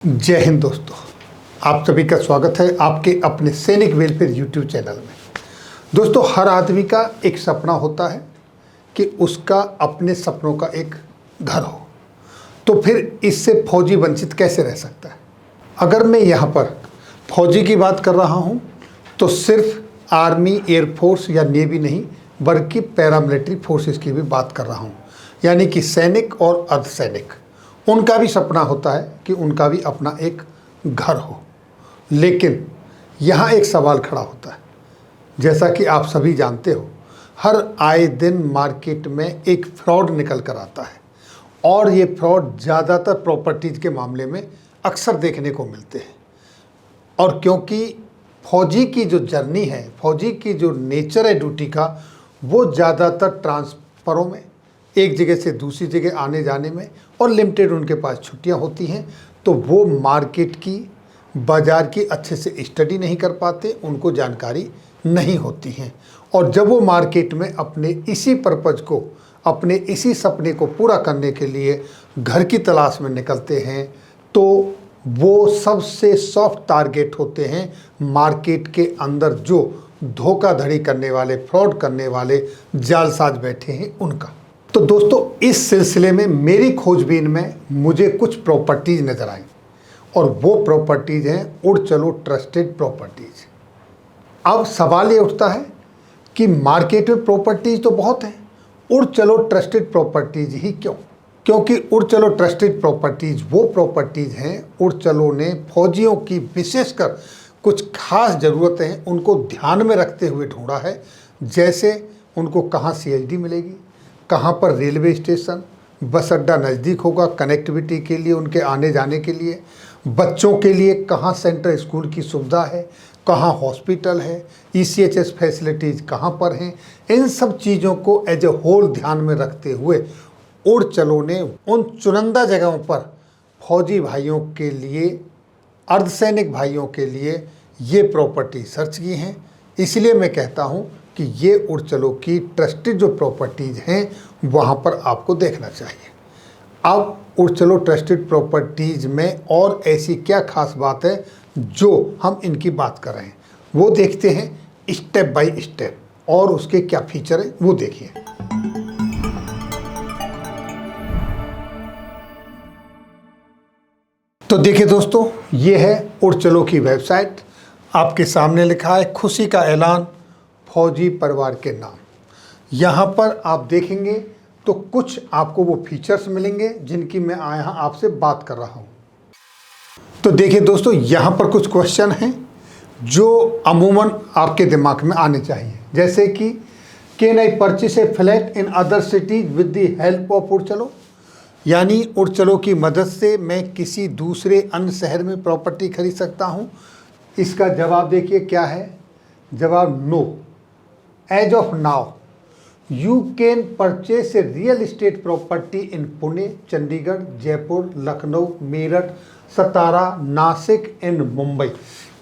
जय हिंद दोस्तों, आप सभी का स्वागत है आपके अपने सैनिक वेलफेयर यूट्यूब चैनल में। दोस्तों, हर आदमी का एक सपना होता है कि उसका अपने सपनों का एक घर हो, तो फिर इससे फौजी वंचित कैसे रह सकता है। अगर मैं यहाँ पर फौजी की बात कर रहा हूँ तो सिर्फ आर्मी, एयरफोर्स या नेवी नहीं बल्कि पैरामिलिट्री फोर्सेस की भी बात कर रहा हूँ, यानी कि सैनिक और अर्धसैनिक। उनका भी सपना होता है कि उनका भी अपना एक घर हो, लेकिन यहाँ एक सवाल खड़ा होता है। जैसा कि आप सभी जानते हो, हर आए दिन मार्केट में एक फ्रॉड निकल कर आता है और ये फ्रॉड ज़्यादातर प्रॉपर्टीज़ के मामले में अक्सर देखने को मिलते हैं। और क्योंकि फौजी की जो जर्नी है, फौजी की जो नेचर है ड्यूटी का, वो ज़्यादातर ट्रांसफ़रों में, एक जगह से दूसरी जगह आने जाने में, और लिमिटेड उनके पास छुट्टियां होती हैं, तो वो मार्केट की, बाज़ार की अच्छे से स्टडी नहीं कर पाते, उनको जानकारी नहीं होती हैं। और जब वो मार्केट में अपने इसी पर्पज़ को, अपने इसी सपने को पूरा करने के लिए घर की तलाश में निकलते हैं, तो वो सबसे सॉफ्ट टारगेट होते हैं मार्केट के अंदर जो धोखाधड़ी करने वाले, फ्रॉड करने वाले जालसाज बैठे हैं उनका। तो दोस्तों, इस सिलसिले में मेरी खोजबीन में मुझे कुछ प्रॉपर्टीज़ नज़र आई, और वो प्रॉपर्टीज़ हैं उड़ चलो ट्रस्टेड प्रॉपर्टीज़। अब सवाल ये उठता है कि मार्केट में प्रॉपर्टीज़ तो बहुत हैं, उड़ चलो ट्रस्टेड प्रॉपर्टीज़ ही क्यों? क्योंकि उड़ चलो ट्रस्टेड प्रॉपर्टीज़ वो प्रॉपर्टीज़ हैं, उड़ चलो ने फौजियों की विशेषकर कुछ खास ज़रूरतें हैं उनको ध्यान में रखते हुए ढूंढा है। जैसे उनको कहाँ CHD मिलेगी, कहाँ पर रेलवे स्टेशन, बस अड्डा नज़दीक होगा कनेक्टिविटी के लिए, उनके आने जाने के लिए, बच्चों के लिए कहाँ सेंट्रल स्कूल की सुविधा है, कहाँ हॉस्पिटल है, ECHS फैसिलिटीज़ कहाँ पर हैं। इन सब चीज़ों को एज ए होल ध्यान में रखते हुए उड़ चलो ने उन चुनिंदा जगहों पर फौजी भाइयों के लिए, अर्धसैनिक भाइयों के लिए ये प्रॉपर्टी सर्च की हैं। इसलिए मैं कहता हूँ कि ये उड़ चलो की ट्रस्टेड जो प्रॉपर्टीज़ हैं वहाँ पर आपको देखना चाहिए। अब उड़ चलो ट्रस्टेड प्रॉपर्टीज़ में और ऐसी क्या खास बात है जो हम इनकी बात कर रहे हैं, वो देखते हैं स्टेप बाय स्टेप, और उसके क्या फीचर है वो देखिए। तो देखिए दोस्तों, ये है उड़ चलो की वेबसाइट। आपके सामने लिखा है खुशी का ऐलान, फौजी परिवार के नाम। यहाँ पर आप देखेंगे तो कुछ आपको वो फीचर्स मिलेंगे जिनकी मैं यहाँ आपसे बात कर रहा हूँ। तो देखिए दोस्तों, यहाँ पर कुछ क्वेश्चन हैं जो अमूमन आपके दिमाग में आने चाहिए। जैसे कि can I purchase a flat in other cities with the help of उड़ चलो, यानी उड़ चलो की मदद से मैं किसी दूसरे अन्य शहर में प्रॉपर्टी खरीद सकता हूँ। इसका जवाब देखिए क्या है। जवाब no. As of now you can purchase a real estate property in Pune, Chandigarh, Jaipur, Lucknow, Meerut, Satara, Nashik and Mumbai.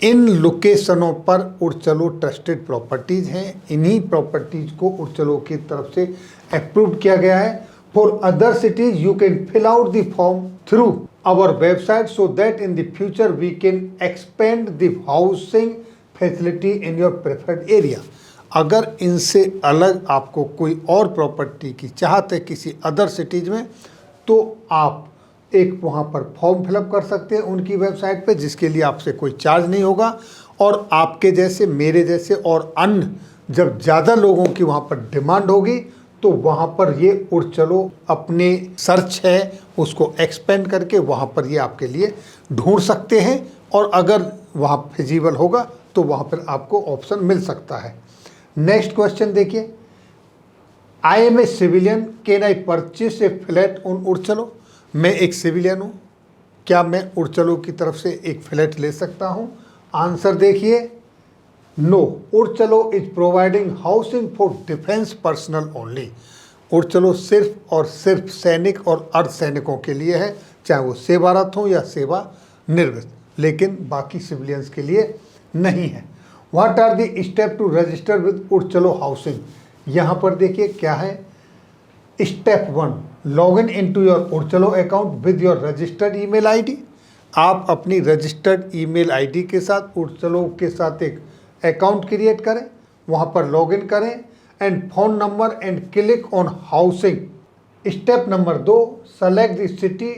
इन लोकेशनों पर उड़ चलो ट्रस्टेड प्रॉपर्टीज़ हैं। इन्हीं प्रॉपर्टीज़ को उड़ चलो की तरफ से अप्रूव किया गया है। For other cities you can fill out the form through our website so that in the future we can expand the housing facility in your preferred area. अगर इनसे अलग आपको कोई और प्रॉपर्टी की चाहत है किसी अदर सिटीज़ में, तो आप एक वहाँ पर फॉर्म फिलअप कर सकते हैं उनकी वेबसाइट पे, जिसके लिए आपसे कोई चार्ज नहीं होगा। और आपके जैसे, मेरे जैसे और अन्य जब ज़्यादा लोगों की वहाँ पर डिमांड होगी, तो वहाँ पर ये उड़ चलो अपने सर्च है उसको एक्सपेंड करके वहाँ पर ये आपके लिए ढूंढ सकते हैं। और अगर वहाँ फिजिबल होगा तो वहाँ पर आपको ऑप्शन मिल सकता है। नेक्स्ट क्वेश्चन देखिए। I am a civilian, can I purchase a flat on Udchalo. मैं एक सिविलियन हूँ, क्या मैं उड़ चलो की तरफ से एक फ्लैट ले सकता हूँ? आंसर देखिए, नो। उड़ चलो is providing housing for defence personnel only. उड़ चलो सिर्फ और सिर्फ सैनिक और अर्धसैनिकों के लिए है, चाहे वो सेवारत हो या सेवानिवृत्त, लेकिन बाकी सिविलियंस के लिए नहीं है। What are the step to register with Udchalo housing? यहाँ पर देखिए क्या है। Step 1, log in to your Udchalo account with your registered email ID। आप अपनी रजिस्टर्ड ईमेल आईडी के साथ उड़चलो के साथ एक अकाउंट क्रिएट करें, वहाँ पर लॉगिन करें and phone number and click on housing. Step number 2, select the city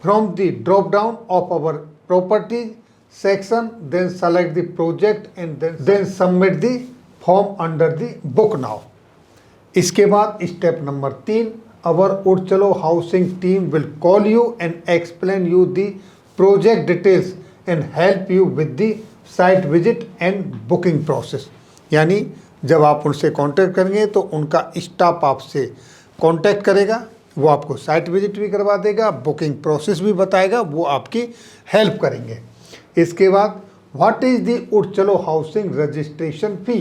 from the drop down of our properties section, then select the project and then submit the form under the book now. इसके बाद step number 3, our Urchalo housing team will call you and explain you the project details and help you with the site visit and booking process। यानी जब आप उनसे contact करेंगे तो उनका staff आपसे कांटेक्ट करेगा, वो आपको साइट विजिट भी करवा देगा, बुकिंग प्रोसेस भी बताएगा, वो आपकी हेल्प करेंगे। इसके बाद what is the Udchalo housing registration fee.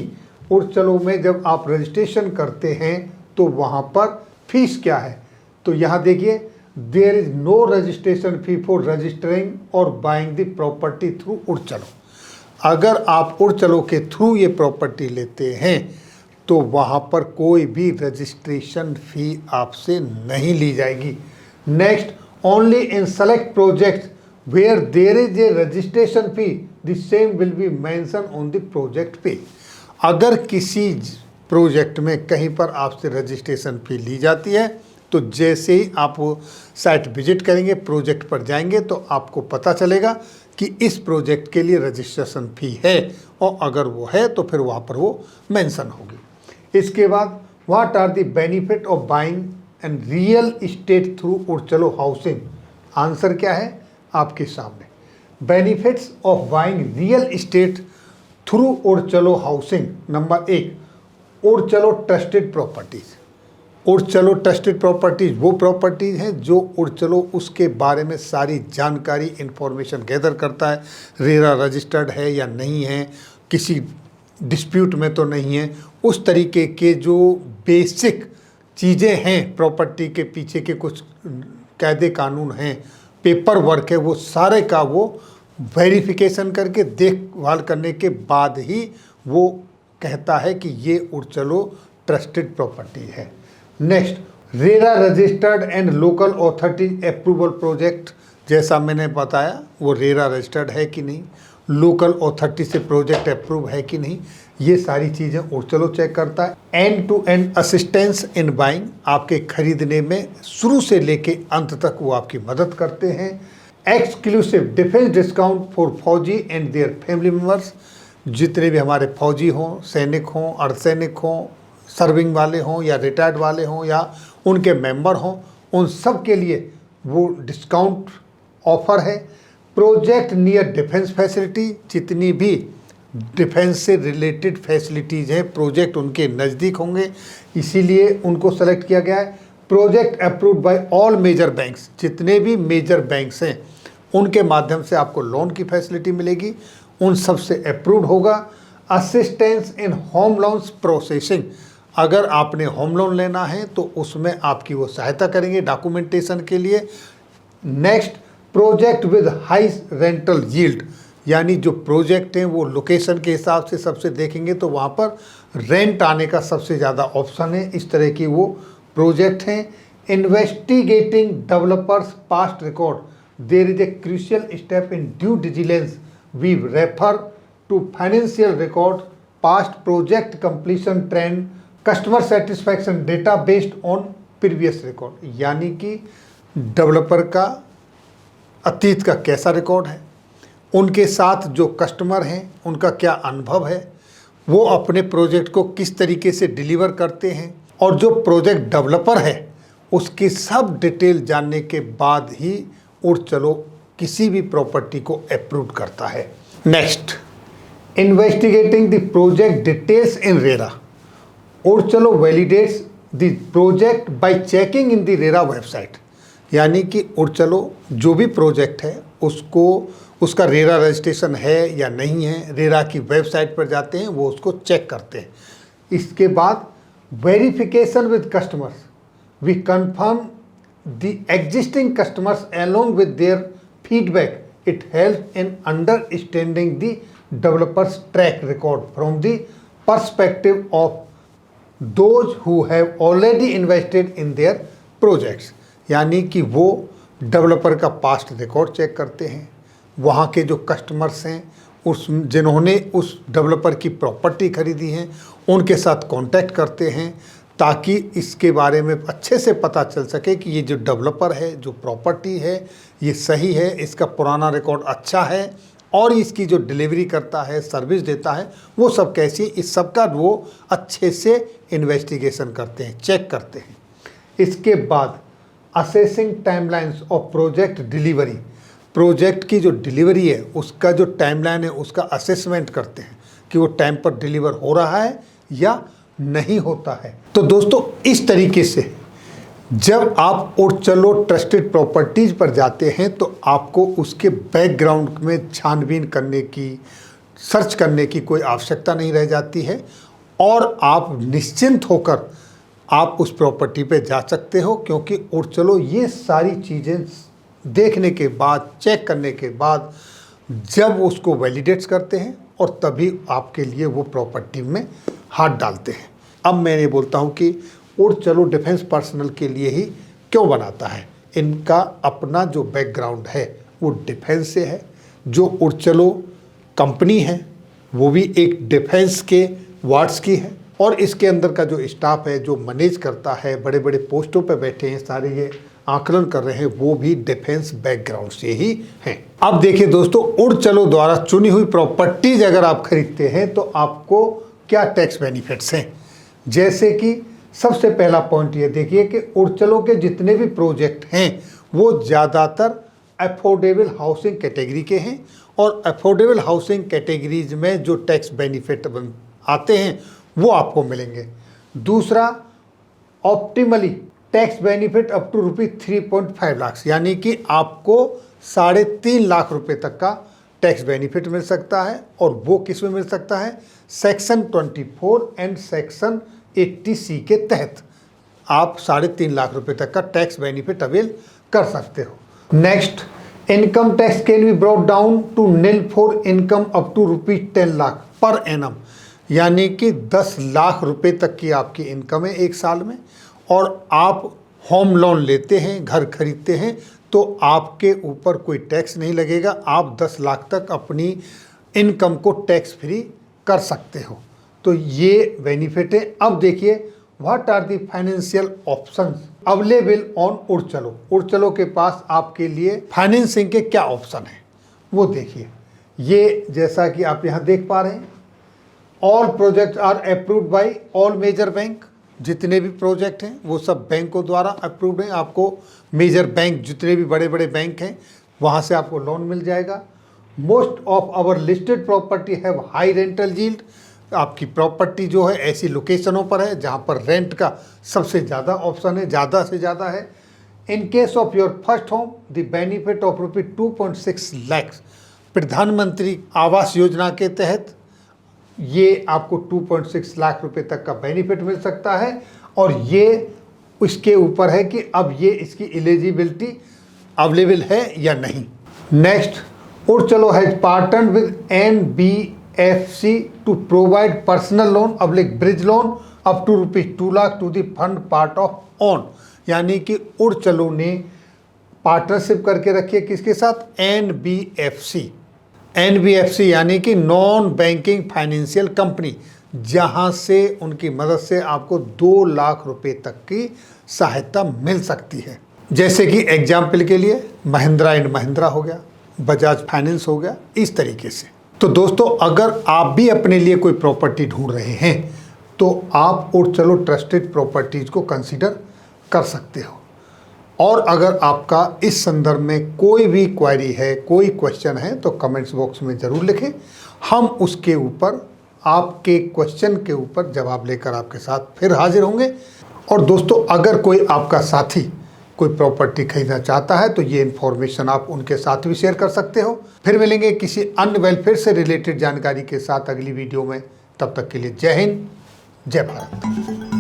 Udchalo में जब आप रजिस्ट्रेशन करते हैं तो वहाँ पर फीस क्या है, तो यहाँ देखिए, there is no registration fee for registering और buying the property through Udchalo. अगर आप उड़चलो के थ्रू ये प्रॉपर्टी लेते हैं तो वहाँ पर कोई भी रजिस्ट्रेशन फ़ी आपसे नहीं ली जाएगी। Next, only in select project where there is a registration fee the same will be mention on the project पे। अगर किसी प्रोजेक्ट में कहीं पर आपसे रजिस्ट्रेशन फ़ी ली जाती है तो जैसे ही आप साइट विजिट करेंगे, प्रोजेक्ट पर जाएंगे, तो आपको पता चलेगा कि इस प्रोजेक्ट के लिए रजिस्ट्रेशन फ़ी है, और अगर वो है तो फिर वहाँ पर वो मेंशन होगी। इसके बाद what are the benefit of buying and real estate through Udchalo housing. Answer क्या है आपके सामने। Benefits of buying real estate through Udchalo housing. Number 1, Udchalo trusted properties. Udchalo trusted properties वो प्रॉपर्टीज़ हैं जो उड़चलो उसके बारे में सारी जानकारी इन्फॉर्मेशन गैदर करता है, रेरा रजिस्टर्ड है या नहीं है, किसी डिस्प्यूट में तो नहीं है, उस तरीके के जो बेसिक चीज़ें हैं, प्रॉपर्टी के पीछे के कुछ कायदे कानून हैं, पेपर वर्क है, वो सारे का वो वेरिफिकेशन करके देखभाल करने के बाद ही वो कहता है कि ये उड़चलो ट्रस्टेड प्रॉपर्टी है। Next, RERA registered and local authority approval project. जैसा मैंने बताया, वो रेरा रजिस्टर्ड है कि नहीं, लोकल अथॉरिटी से प्रोजेक्ट अप्रूव है कि नहीं, ये सारी चीज़ें उड़चलो चेक करता है। End to end assistance in buying, आपके खरीदने में शुरू से लेके अंत तक वो आपकी मदद करते हैं। एक्सक्लूसिव डिफेंस डिस्काउंट फॉर फौजी एंड देयर फैमिली मेम्बर्स। जितने भी हमारे फौजी हों, सैनिक हों, अर्धसैनिक हों, सर्विंग वाले हों या रिटायर्ड वाले हों या उनके मेंबर हों, उन सब के लिए वो डिस्काउंट ऑफर है। प्रोजेक्ट नियर डिफेंस फैसिलिटी, जितनी भी डिफेंस से रिलेटेड फैसिलिटीज़ हैं, प्रोजेक्ट उनके नज़दीक होंगे, इसीलिए उनको सेलेक्ट किया गया है। Project approved by all major banks, जितने भी मेजर बैंक्स हैं उनके माध्यम से आपको लोन की फैसिलिटी मिलेगी, उन सब से अप्रूव्ड होगा। Assistance in home loans processing, अगर आपने होम लोन लेना है तो उसमें आपकी वो सहायता करेंगे डॉक्यूमेंटेशन के लिए। Next, project with high rental yield, यानी जो प्रोजेक्ट हैं वो लोकेशन के हिसाब से सबसे देखेंगे तो वहाँ पर रेंट आने का सबसे ज़्यादा ऑप्शन है, इस तरह की वो प्रोजेक्ट हैं। Investigating developers past record, there is a crucial step in due diligence, we refer to financial record, past project completion trend, customer satisfaction data based on previous record. यानी कि डेवलपर का अतीत का कैसा रिकॉर्ड है, उनके साथ जो कस्टमर हैं उनका क्या अनुभव है, वो अपने प्रोजेक्ट को किस तरीके से डिलीवर करते हैं, और जो प्रोजेक्ट डेवलपर है उसकी सब डिटेल जानने के बाद ही उड़चलो किसी भी प्रॉपर्टी को अप्रूव करता है। Next, investigating the project details in RERA. Udchalo validates the project by checking in the RERA website, यानी कि उड़चलो जो भी प्रोजेक्ट है उसको उसका रेरा रजिस्ट्रेशन है या नहीं है, रेरा की वेबसाइट पर जाते हैं, वो उसको चेक करते हैं। इसके बाद verification with customers, we confirm the existing customers along with their feedback. It helps in understanding the developer's track record from the perspective of those who have already invested in their projects. यानी कि वो developer का past record check करते हैं, वहाँ के जो customers हैं जिन्होंने उस डेवलपर की प्रॉपर्टी खरीदी है उनके साथ कांटेक्ट करते हैं, ताकि इसके बारे में अच्छे से पता चल सके कि ये जो डेवलपर है, जो प्रॉपर्टी है, ये सही है, इसका पुराना रिकॉर्ड अच्छा है और इसकी जो डिलीवरी करता है, सर्विस देता है, वो सब कैसी, इस सब का वो अच्छे से इन्वेस्टिगेशन करते हैं, चेक करते हैं। इसके बाद assessing timelines of project delivery, project की जो डिलीवरी है उसका जो टाइमलाइन है उसका असेसमेंट करते हैं कि वो टाइम पर डिलीवर हो रहा है या नहीं होता है। तो दोस्तों इस तरीके से जब आप उड़चलो ट्रस्टेड प्रॉपर्टीज़ पर जाते हैं तो आपको उसके बैकग्राउंड में छानबीन करने की, सर्च करने की कोई आवश्यकता नहीं रह जाती है और आप निश्चिंत होकर आप उस प्रॉपर्टी पे जा सकते हो, क्योंकि उड़चलो ये सारी चीज़ें देखने के बाद, चेक करने के बाद जब उसको वैलिडेट्स करते हैं और तभी आपके लिए वो प्रॉपर्टी में हाथ डालते हैं। अब मैं ये बोलता हूँ कि उड़चलो डिफेंस पर्सनल के लिए ही क्यों बनाता है। इनका अपना जो बैकग्राउंड है वो डिफेंस से है, जो उड़चलो कंपनी है वो भी एक डिफेंस के वार्ड्स की है और इसके अंदर का जो स्टाफ है, जो मैनेज करता है, बड़े बड़े पोस्टों पे बैठे हैं, सारे ये आकलन कर रहे हैं, वो भी डिफेंस बैकग्राउंड से ही हैं। अब देखिए दोस्तों, उड़चलो द्वारा चुनी हुई प्रॉपर्टीज अगर आप खरीदते हैं तो आपको क्या टैक्स बेनिफिट्स हैं। जैसे कि सबसे पहला पॉइंट ये देखिए कि उड़चलो के जितने भी प्रोजेक्ट हैं वो ज़्यादातर अफोर्डेबल हाउसिंग कैटेगरी के हैं और अफोर्डेबल हाउसिंग कैटेगरीज में जो टैक्स बेनिफिट आते हैं वो आपको मिलेंगे। दूसरा, optimally tax benefit up to ₹3.5 lakh, यानी कि आपको 3.5 लाख रुपए तक का टैक्स बेनिफिट मिल सकता है। और वो किस में मिल सकता है, सेक्शन 24 एंड सेक्शन 80C के तहत आप 3.5 लाख रुपए तक का टैक्स बेनिफिट अवेल कर सकते हो। Next, income tax can be brought down to nil for income up to ₹10 lakh per annum, यानी कि 10 लाख रुपए तक की आपकी इनकम है एक साल में और आप होम लोन लेते हैं, घर खरीदते हैं, तो आपके ऊपर कोई टैक्स नहीं लगेगा। आप 10 लाख तक अपनी इनकम को टैक्स फ्री कर सकते हो। तो ये बेनिफिट है। अब देखिए, what are the financial options available on Udchalo. Udchalo के पास आपके लिए फाइनेंसिंग के क्या ऑप्शन हैं वो देखिए। ये जैसा कि आप यहाँ देख पा रहे हैं, all project are approved by all major bank, जितने भी प्रोजेक्ट हैं वो सब बैंकों द्वारा अप्रूव्ड हैं। आपको मेजर बैंक, जितने भी बड़े बड़े बैंक हैं, वहाँ से आपको लोन मिल जाएगा। Most of our listed property have high rental yield, आपकी प्रॉपर्टी जो है ऐसी लोकेशनों पर है जहाँ पर रेंट का सबसे ज़्यादा ऑप्शन है, ज़्यादा से ज़्यादा है। In case of your first home the benefit of ₹2.6 lakh, प्रधानमंत्री आवास योजना के तहत ये आपको 2.6 लाख रुपए तक का बेनिफिट मिल सकता है और ये उसके ऊपर है कि अब ये इसकी एलिजिबिलिटी अवेलेबल है या नहीं। Next, Udchalo has partnered with NBFC to provide personal loan अब्लिक bridge loan up to ₹2 lakh to the fund part of own, यानी कि उड़चलो ने पार्टनरशिप करके रखी है किसके साथ, NBFC यानी कि नॉन बैंकिंग फाइनेंशियल कंपनी, जहां से उनकी मदद से आपको 2 लाख रुपए तक की सहायता मिल सकती है। जैसे कि एग्जाम्पल के लिए महिंद्रा एंड महिंद्रा हो गया, बजाज फाइनेंस हो गया, इस तरीके से। तो दोस्तों, अगर आप भी अपने लिए कोई प्रॉपर्टी ढूंढ रहे हैं तो आप उड़चलो ट्रस्टेड प्रॉपर्टीज को कंसीडर कर सकते हो। और अगर आपका इस संदर्भ में कोई भी क्वेरी है, कोई क्वेश्चन है, तो कमेंट्स बॉक्स में ज़रूर लिखें। हम उसके ऊपर, आपके क्वेश्चन के ऊपर जवाब लेकर आपके साथ फिर हाजिर होंगे। और दोस्तों, अगर कोई आपका साथी कोई प्रॉपर्टी खरीदना चाहता है तो ये इन्फॉर्मेशन आप उनके साथ भी शेयर कर सकते हो। फिर मिलेंगे किसी अन्य वेलफेयर से रिलेटेड जानकारी के साथ अगली वीडियो में। तब तक के लिए जय हिंद, जय भारत।